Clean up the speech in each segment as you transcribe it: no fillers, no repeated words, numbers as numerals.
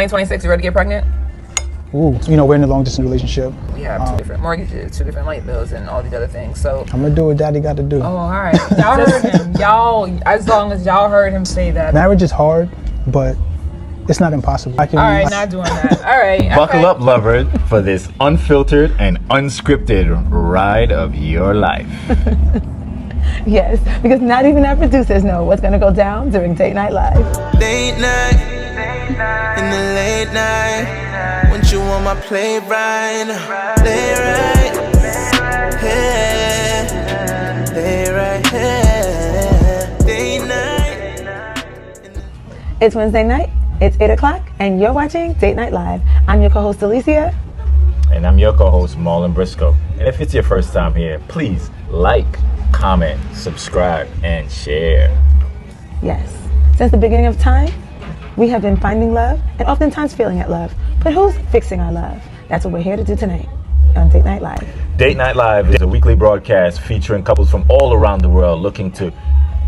2026, you ready to get pregnant? Ooh, you know, we're in a long distance relationship. We have two different mortgages, two different light bills, and all these other things. So I'm gonna do what daddy got to do. oh, all right. Y'all heard him. As long as y'all heard him say that. Marriage is hard, but it's not impossible. All right, not doing that. All right. Buckle up, lovers, for this unfiltered and unscripted ride of your life. Yes, because not even our producers know what's going to go down during Date Night Live. Late night, in the late night, when you on my play right, lay right here, lay right here, date night. It's Wednesday night, it's 8 o'clock, and you're watching Date Night Live. I'm your co-host, Alicia. And I'm your co-host, Marlon Briscoe. And if it's your first time here, please like, comment, subscribe, and share. Yes, since the beginning of time, we have been finding love and oftentimes feeling at love. But who's fixing our love? That's what we're here to do tonight on Date Night Live. Date Night Live is a weekly broadcast featuring couples from all around the world looking to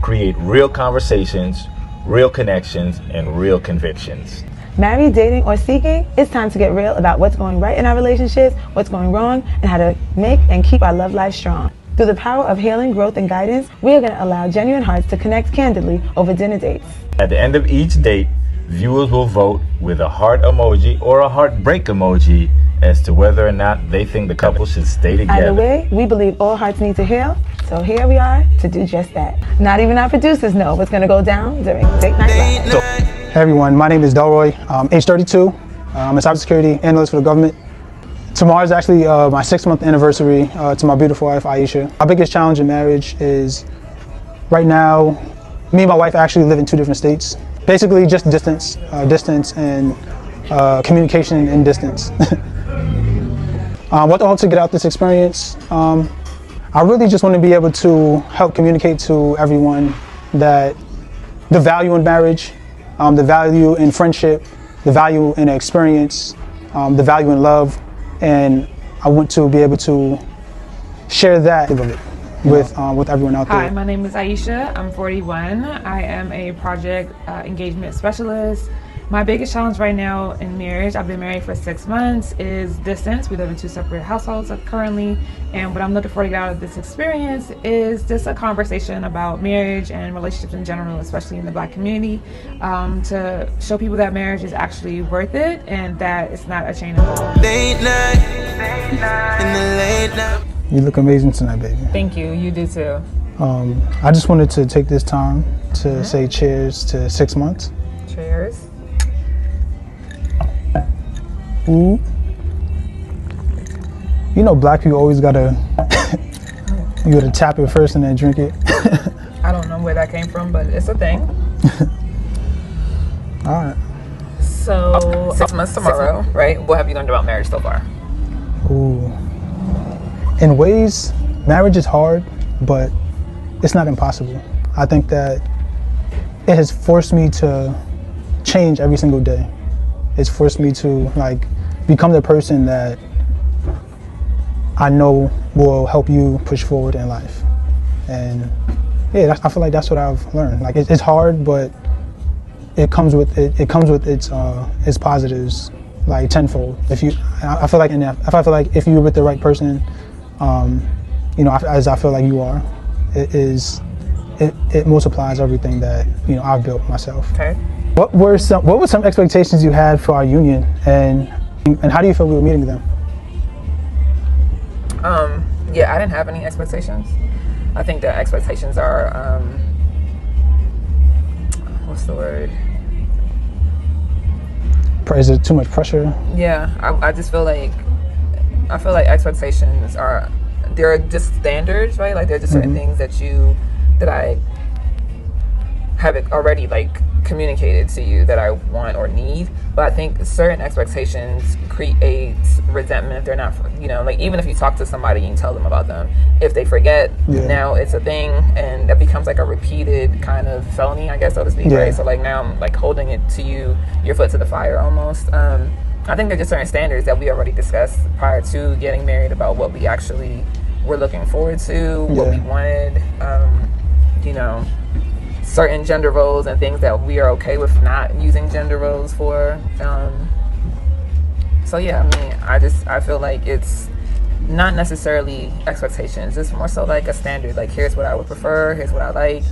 create real conversations, real connections, and real convictions. Married, dating, or seeking, it's time to get real about what's going right in our relationships, what's going wrong, and how to make and keep our love life strong. Through the power of healing, growth, and guidance, we are going to allow genuine hearts to connect candidly over dinner dates. At the end of each date, viewers will vote with a heart emoji or a heartbreak emoji as to whether or not they think the couple should stay together. Either way, we believe all hearts need to heal, so here we are to do just that. Not even our producers know what's going to go down during Date Night Live. Hey everyone, my name is Delroy. I'm age 32. I'm a cybersecurity analyst for the government. Tomorrow is actually my 6-month anniversary to my beautiful wife, Ayisha. Our biggest challenge in marriage is, right now, me and my wife actually live in 2 different states. Basically just distance and communication and distance. What I hope to get out this experience, I really just want to be able to help communicate to everyone that the value in marriage, the value in friendship, the value in experience, the value in love, and I want to be able to share that with everyone out there. Hi, my name is Ayisha. I'm 41. I am a project engagement specialist. My biggest challenge right now in marriage, I've been married for 6 months, is distance. We live in 2 separate households currently, and what I'm looking for to get out of this experience is just a conversation about marriage and relationships in general, especially in the Black community, to show people that marriage is actually worth it and that it's not a chain of law. Late night, in the late night. You look amazing tonight, baby. Thank you. You do too. I just wanted to take this time to say cheers to 6 months. Cheers. Ooh. You know, Black people always gotta you gotta tap it first and then drink it. I don't know where that came from, but it's a thing. All right. So 6 months tomorrow, right? What have you learned about marriage so far? Ooh. In ways, marriage is hard, but it's not impossible. I think that it has forced me to change every single day. It's forced me to become the person that I know will help you push forward in life. And yeah, I feel like that's what I've learned. Like it's hard, but it comes with its positives like tenfold. I feel like if you're with the right person, you know, as I feel like you are, it multiplies everything that, you know, I've built myself. Okay. What were some expectations you had for our union, and how do you feel we were meeting them? Yeah, I didn't have any expectations. I think the expectations are what's the word? Is it too much pressure? Yeah, I just feel like expectations they're just standards, right? Like they're just certain things that I have already communicated to you that I want or need. But I think certain expectations create resentment if they're not, you know, like even if you talk to somebody and tell them about them, if they forget, now it's a thing, and it becomes like a repeated kind of felony, I guess, so to speak, right? So like now I'm like holding it to you, your foot to the fire almost. I think there's just certain standards that we already discussed prior to getting married about what we actually were looking forward to, what we wanted, you know. certain gender roles and things that we are okay with not using gender roles for. So yeah, I mean, I feel like it's not necessarily expectations. It's more so like a standard. Like, here's what I would prefer. Here's what I like.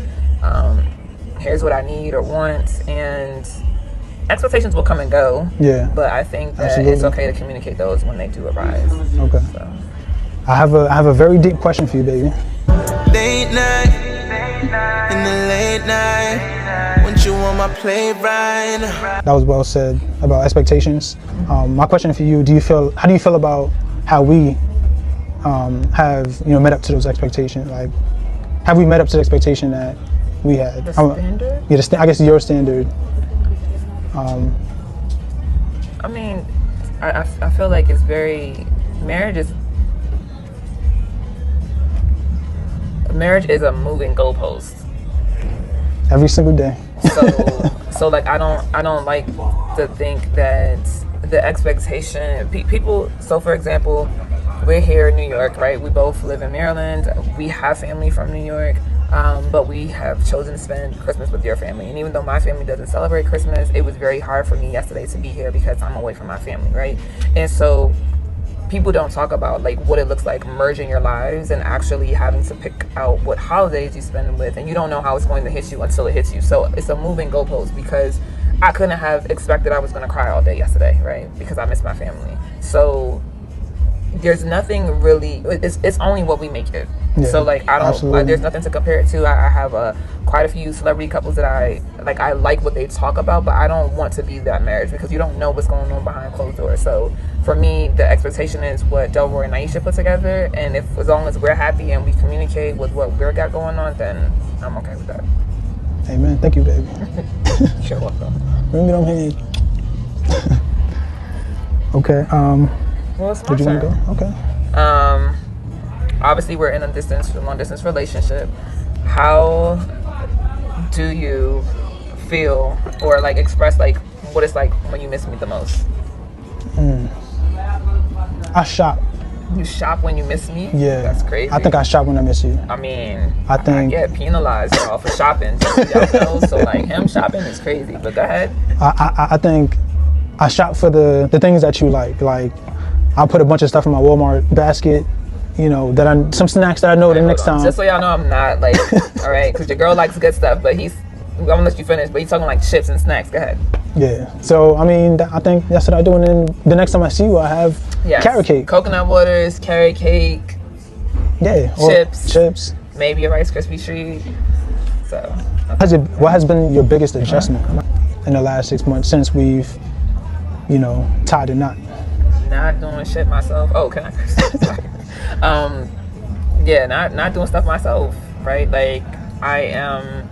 Here's what I need or want. And expectations will come and go. Yeah. But I think that Absolutely. it's okay to communicate those when they do arise. Okay. So. I have a very deep question for you, baby. Late night, in the late night, when you on my play right. That was well said about expectations. My question for you: how do you feel about how we have met up to those expectations? Like, have we met up to the expectation that we had? The standard? Yeah, I guess your standard. I mean, I feel like it's marriage is a moving goalpost. Every single day. So like I don't like to think that the expectation people. So for example, we're here in New York, right? We both live in Maryland. We have family from New York, but we have chosen to spend Christmas with your family. And even though my family doesn't celebrate Christmas, it was very hard for me yesterday to be here because I'm away from my family, right? And so people don't talk about like what it looks like merging your lives and actually having to pick out what holidays you spend with, and you don't know how it's going to hit you until it hits you. So it's a moving goalpost because I couldn't have expected I was going to cry all day yesterday, right? Because I miss my family. So there's nothing really. It's only what we make it. Yeah, so like there's nothing to compare it to. I have quite a few celebrity couples that I like what they talk about, but I don't want to be that marriage because you don't know what's going on behind closed doors. So for me, the expectation is what Delroy and Ayisha put together, and as long as we're happy and we communicate with what we've got going on, then I'm okay with that. Amen. Thank you, baby. You're welcome. Bring it on hand. Okay. Well, it's my Did you want to turn. go? Okay. Obviously we're in a long distance relationship. How do you feel or like express like what it's like when you miss me the most? I shop. You shop when you miss me? Yeah. That's crazy. I think I shop when I miss you. I mean, I think- get penalized, y'all, for shopping. Just so y'all know. So like him shopping is crazy. But go ahead. I think I shop for the things that you like. Like, I'll put a bunch of stuff in my Walmart basket, some snacks that I know the next time. Just so y'all know, I'm not like, all right, because your girl likes good stuff, but I'm gonna let you finish, but he's talking like chips and snacks. Go ahead. Yeah. So, I mean, I think that's what I do. And then the next time I see you, I have carrot cake. Coconut waters, carrot cake. Yeah. Chips. Maybe a Rice Krispie treat. So. What has been your biggest adjustment in the last 6 months since we've, tied a knot? Not doing shit myself. Oh, can I? Sorry. Not doing stuff myself, right? Like, I am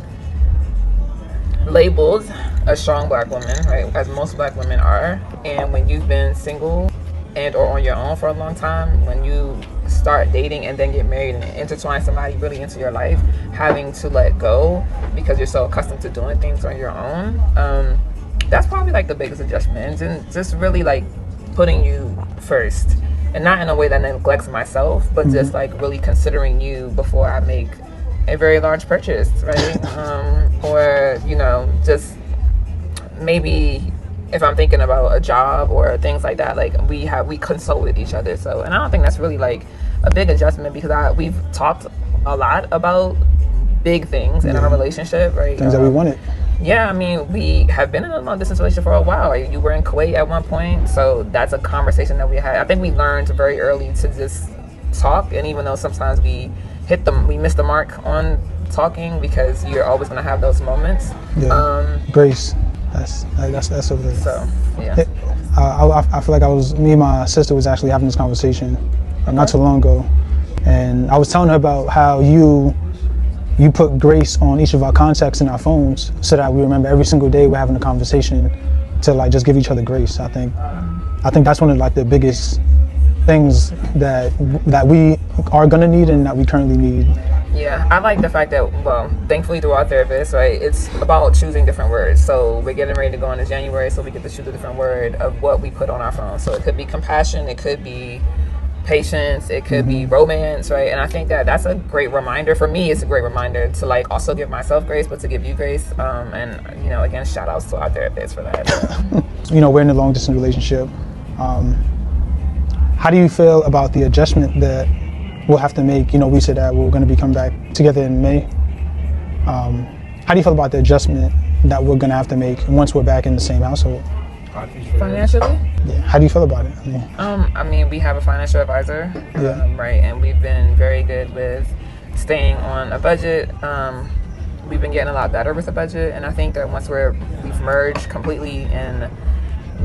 labeled a strong black woman, right? As most black women are. And when you've been single and or on your own for a long time, when you start dating and then get married and intertwine somebody really into your life, having to let go because you're so accustomed to doing things on your own, that's probably like the biggest adjustment. And just really like putting you first, and not in a way that neglects myself, but just like really considering you before I make a very large purchase, right? Or just maybe if I'm thinking about a job or things like that, like we consult with each other. So, and I don't think that's really like a big adjustment because we've talked a lot about big things in our relationship, right? Things that we wanted. Yeah, I mean, we have been in a long distance relationship for a while. You were in Kuwait at one point, so that's a conversation that we had. I think we learned very early to just talk, and even though sometimes we miss the mark on talking because you're always going to have those moments. Yeah. Grace. That's over there. So, yeah. I feel like me and my sister was actually having this conversation not too long ago, and I was telling her about how you put grace on each of our contacts in our phones so that we remember every single day we're having a conversation to like just give each other grace. I think that's one of like the biggest things that we are gonna need and that we currently need. Yeah, I like the fact that, well, thankfully through our therapist, right, it's about choosing different words. So we're getting ready to go into January, so we get to choose a different word of what we put on our phone. So it could be compassion, it could be patience, it could be romance, right? And I think that that's a great reminder for me. It's a great reminder to like also give myself grace, but to give you grace. And you know, again, shout outs to our therapists for that. You know, we're in a long distance relationship. How do you feel about the adjustment that we'll have to make? You know, we said that we're going to be coming back together in May. How do you feel about the adjustment that we're going to have to make once we're back in the same household? Financially? Yeah. How do you feel about it? I mean, we have a financial advisor, right? And we've been very good with staying on a budget. We've been getting a lot better with the budget, and I think that once we've merged completely and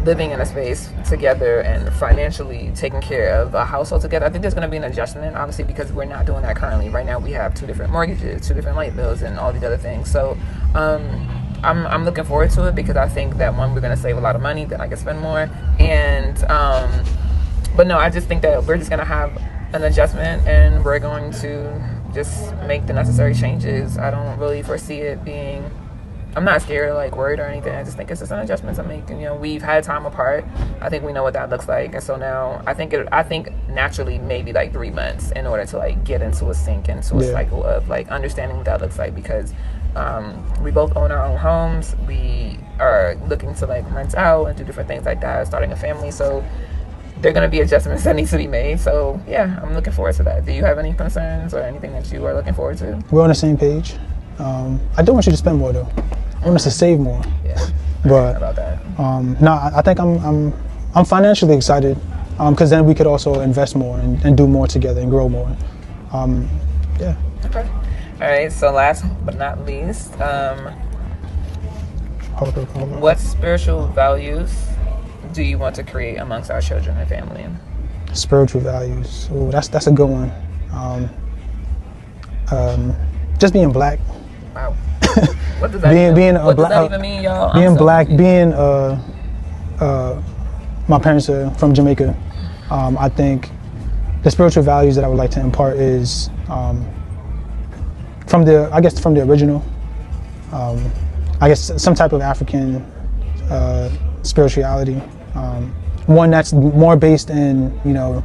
living in a space together and financially taking care of a household together, I think there's going to be an adjustment, obviously, because we're not doing that currently. Right now, we have 2 different mortgages, 2 different light bills, and all these other things. So, I'm looking forward to it because I think that one, we're going to save a lot of money, then I can spend more. And, but no, I just think that we're just going to have an adjustment and we're going to just make the necessary changes. I don't really foresee it being, I'm not scared or like worried or anything. I just think it's just an adjustment to make. And, you know, we've had time apart. I think we know what that looks like. And so now I think naturally maybe like 3 months in order to like get into a sync, into a cycle of like understanding what that looks like, because we both own our own homes. We are looking to like rent out and do different things like that, starting a family. So there are going to be adjustments that need to be made. So yeah, I'm looking forward to that. Do you have any concerns or anything that you are looking forward to? We're on the same page. I don't want you to spend more though. I want us to save more. Yeah. But about that. No, I think I'm financially excited because then we could also invest more and do more together and grow more. Yeah. Okay. All right. So last but not least, what spiritual values do you want to create amongst our children and family? Spiritual values. Oh, that's a good one. Just being black. Wow. What does that mean? What does that even mean, y'all? Being black, being my parents are from Jamaica. I think the spiritual values that I would like to impart is from the original. I guess some type of African spirituality. One that's more based in, you know,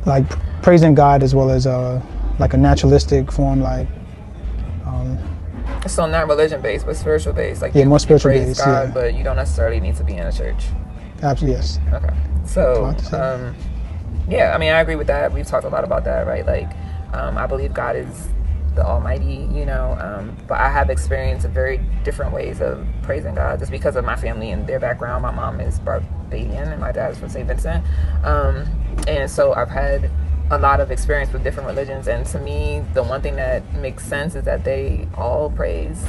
like praising God as well as like a naturalistic form, like. So not religion based, but spiritual based. Like more spiritual praise based. God, Yeah. but you don't necessarily need to be in a church. Absolutely, yes. Okay. So, yeah, I mean, I agree with that. We've talked a lot about that, right? Like, I believe God is the Almighty, you know, but I have experienced very different ways of praising God just because of my family and their background. My mom is Barbadian and my dad is from St. Vincent. And so I've had a lot of experience with different religions, and to me the one thing that makes sense is that they all praise,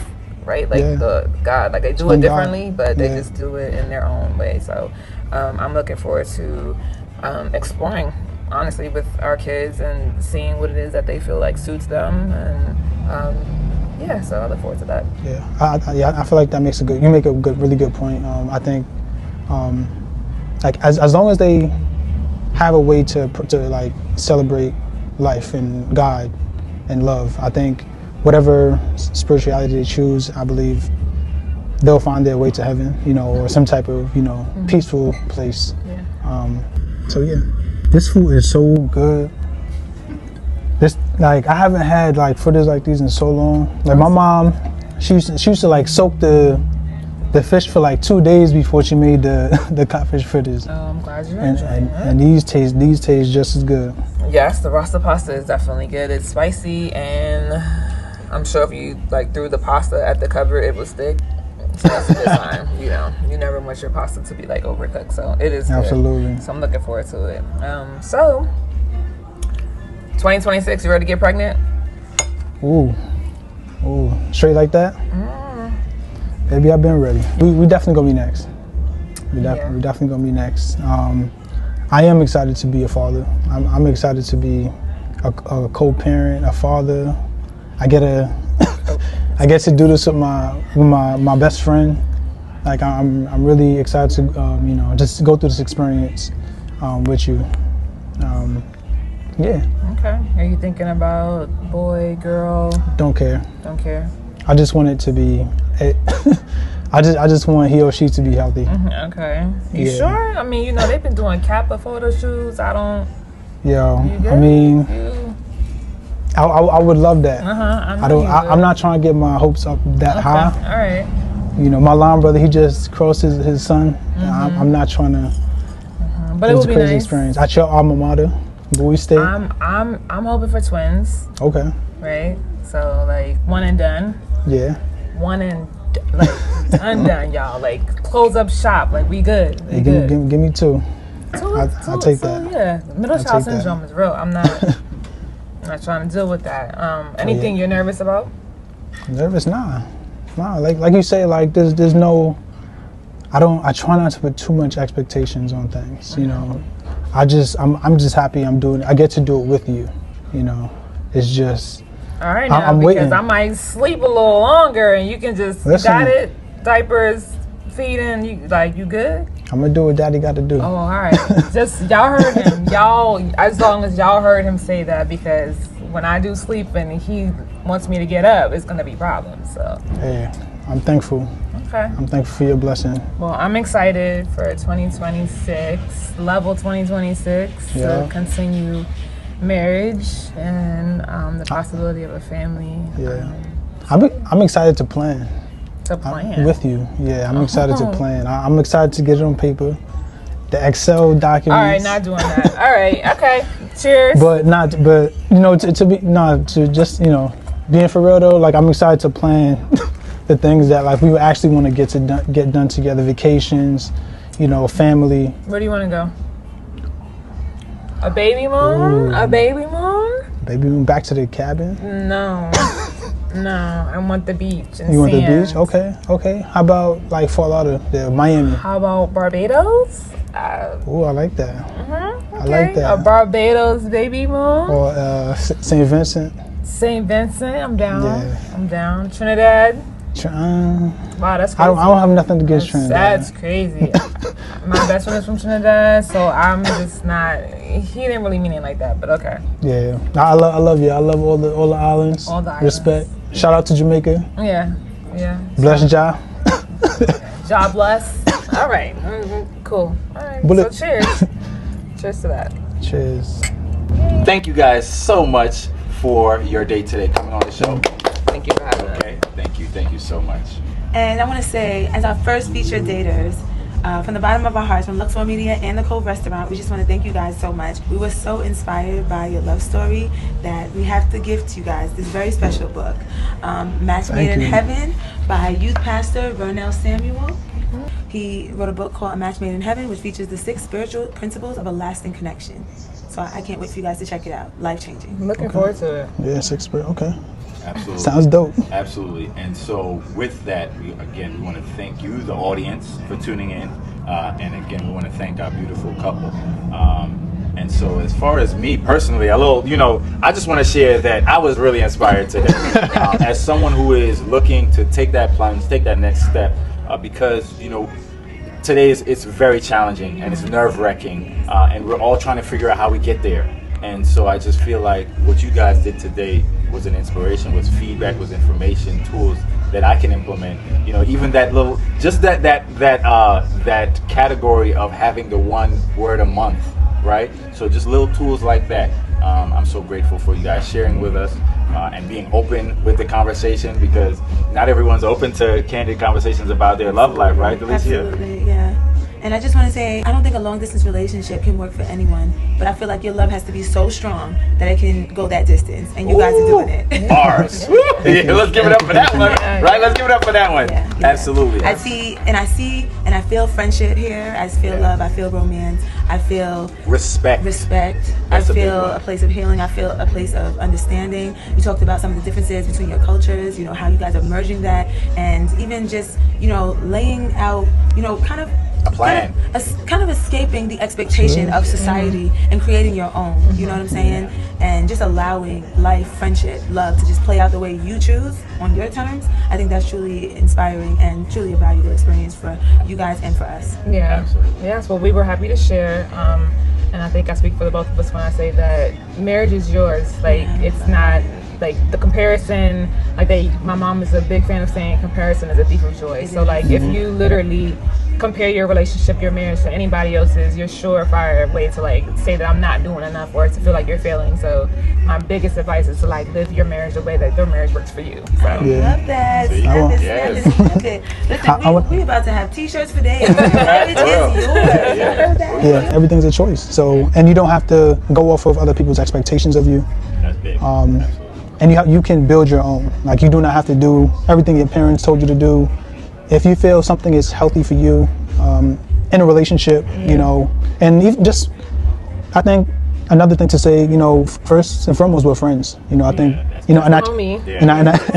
right? Like the God, like they do it differently, but they just do it in their own way. So I'm looking forward to exploring honestly with our kids and seeing what it is that they feel like suits them, and yeah, so I look forward to that. I feel like that makes you make a really good point. I think like as long as they have a way to like celebrate life and God and love, I think whatever spirituality they choose, I believe they'll find their way to heaven, you know, or some type of, you know, peaceful place. So yeah, this food is so good. This, like, I haven't had like fritters like these in so long. Like my mom, she used to like soak the fish for like 2 days before she made the codfish fritters. Oh, I'm glad you enjoyed it. And these taste just as good. Yes, the Rasta pasta is definitely good. It's spicy, and I'm sure if you like threw the pasta at the cover, it would stick. So that's a good sign. You know, you never want your pasta to be like overcooked, so it is good. Absolutely. So I'm looking forward to it. So 2026, you ready to get pregnant? Ooh, straight like that? Baby, I've been ready. We definitely gonna be next. We definitely gonna be next. I am excited to be a father. I'm excited to be a co-parent, a father. I get to do this with my best friend. Like I'm really excited to you know, just go through this experience with you. Yeah. Okay. Are you thinking about boy, girl? Don't care. Don't care. I just want it to be. I just want he or she to be healthy. Okay. You sure? I mean, you know, they've been doing Kappa photo shoots. I don't. Yo, You good? I mean, You- I would love that. I I know don't. you I'm would. not trying to get my hopes up that high. All right. You know, my line brother, he just crossed his son. I'm not trying to. But it It was would a be crazy nice. experience. At your alma mater, Bowie State. I'm hoping for twins, Okay. right? So like one and done, Yeah. one and like done, y'all. Like close up shop. Like we good. We Hey, good. give me two. I'll take that. Yeah, middle I'll child take that. syndrome is real. I'm not trying to deal with that. Anything you're nervous about? Nervous? Nah. Like you say, like there's no. I try not to put too much expectations on things. You know, I'm just happy I'm doing it. I get to do it with you. You know, it's just. All right, now I'm because waiting. I might sleep a little longer, and you can just Listen. got it. Diapers, feeding. You good? I'm gonna do what Daddy got to do. Oh, all right. Just y'all heard him. Y'all, as long as y'all heard him say that, because when I do sleep and he wants me to get up, it's gonna be problems. So Hey, I'm thankful. okay. I'm thankful for your blessing. Well, I'm excited for 2026, level 2026, Yeah. to continue marriage and the possibility of a family. Yeah. I'm excited to plan. To plan. With you. Yeah, I'm excited to plan. I'm excited to get it on paper. The Excel documents. All right, not doing that. All right, okay. Cheers. But you know, to just, you know, being for real though, like I'm excited to plan the things that like we would actually want to get done together, vacations, you know, family. Where do you want to go? A baby moon? Ooh. A baby moon? Baby, we back to the cabin. No. No, I want the beach and You want the sand. beach? Okay. How about like Fort Lauderdale, Miami? How about Barbados? Oh, I like that. Okay. I like that. A Barbados baby moon. Or St. Vincent. St. Vincent, I'm down. Yeah. I'm down. Trinidad. Wow, that's I crazy. don't have nothing against Trinidad. That's crazy. My best friend is from Trinidad, so I'm just not. He didn't really mean it like that, but okay. Yeah, I love you. I love all the islands. All the islands. Respect. Shout out to Jamaica. Yeah. Bless Ja. Job bless. All right. Cool. All right. Bullet. So cheers. Cheers to that. Cheers. Thank you guys so much for your day today, coming on the show. Thank you for having us. Okay, thank you so much. And I want to say, as our first featured daters, from the bottom of our hearts, from Luxor Media and the Cove Restaurant, we just want to thank you guys so much. We were so inspired by your love story that we have to gift you guys this very special book, Match Made in you. Heaven by youth pastor Vernell Samuel. He wrote a book called A Match Made in Heaven, which features the 6 spiritual principles of a lasting connection. So I can't wait for you guys to check it out. Life-changing. I'm looking forward to it. Yeah, 6 per. Okay. Absolutely. Sounds dope. Absolutely. And so with that, we want to thank you, the audience, for tuning in. And again, we want to thank our beautiful couple. And so as far as me personally, I just want to share that I was really inspired today. As someone who is looking to take that plunge, take that next step, because, today it's very challenging and it's nerve-wracking. And we're all trying to figure out how we get there. And so I just feel like what you guys did today was an inspiration, was feedback, was information, tools that I can implement. Even that little, just that category of having the 1 word a month, right? So just little tools like that. I'm so grateful for you guys sharing with us and being open with the conversation, because not everyone's open to candid conversations about their love life, right, Alicia? Absolutely, yeah. And I just want to say, I don't think a long distance relationship can work for anyone, but I feel like your love has to be so strong that it can go that distance, and you guys are doing it. Bars. Yeah, let's give it up for that one, right? Let's give it up for that one. Yeah. Absolutely. I see and I feel friendship here. I feel love. I feel romance. I feel Respect. That's I a big feel one. a place of healing. I feel a place of understanding. You talked about some of the differences between your cultures, how you guys are merging that, and even just, laying out, kind of A plan. kind of escaping the expectation of society and creating your own, you know what I'm saying? And just allowing life, friendship, love to just play out the way you choose on your terms. I think that's truly inspiring and truly a valuable experience for you guys and for us. Yeah. Absolutely. Yes, well, we were happy to share. And I think I speak for the both of us when I say that marriage is yours. Like, it's not like the comparison, like my mom is a big fan of saying comparison is a thief of joy. So like if you literally compare your relationship, your marriage to anybody else's, you're surefire way to like say that I'm not doing enough or to feel like you're failing. So my biggest advice is to like live your marriage the way that your marriage works for you. So. I love that. Snap it. Listen, we about to have t-shirts for days. Marriage is yours. Yeah, everything's a choice. So, and you don't have to go off of other people's expectations of you. That's big. And you can build your own. Like, you do not have to do everything your parents told you to do. If you feel something is healthy for you in a relationship, you know, and even just, I think another thing to say, you know, first and foremost, we're friends. You know, I think, you know, and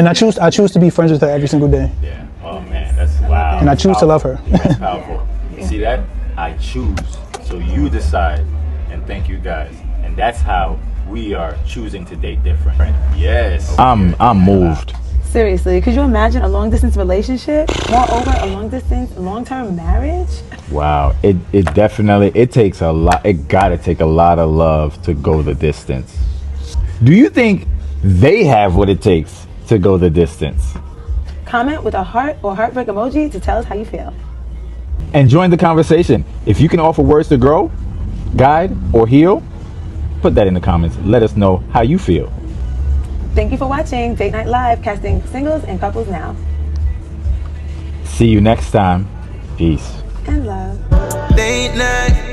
I choose to be friends with her every single day. Yeah. Oh man, that's wow. And I choose to love her. That's powerful. You see that? I choose. So you decide. And thank you guys. And that's how we are choosing to date different. Yes. I'm moved. Seriously, could you imagine a long distance relationship? Moreover, a long distance, long-term marriage? Wow, it definitely, it takes a lot, it gotta take a lot of love to go the distance. Do you think they have what it takes to go the distance? Comment with a heart or heartbreak emoji to tell us how you feel. And join the conversation. If you can offer words to grow, guide, or heal, put that in the comments. Let us know how you feel. Thank you for watching Date Night Live, casting singles and couples now. See you next time. Peace. And love. Late night.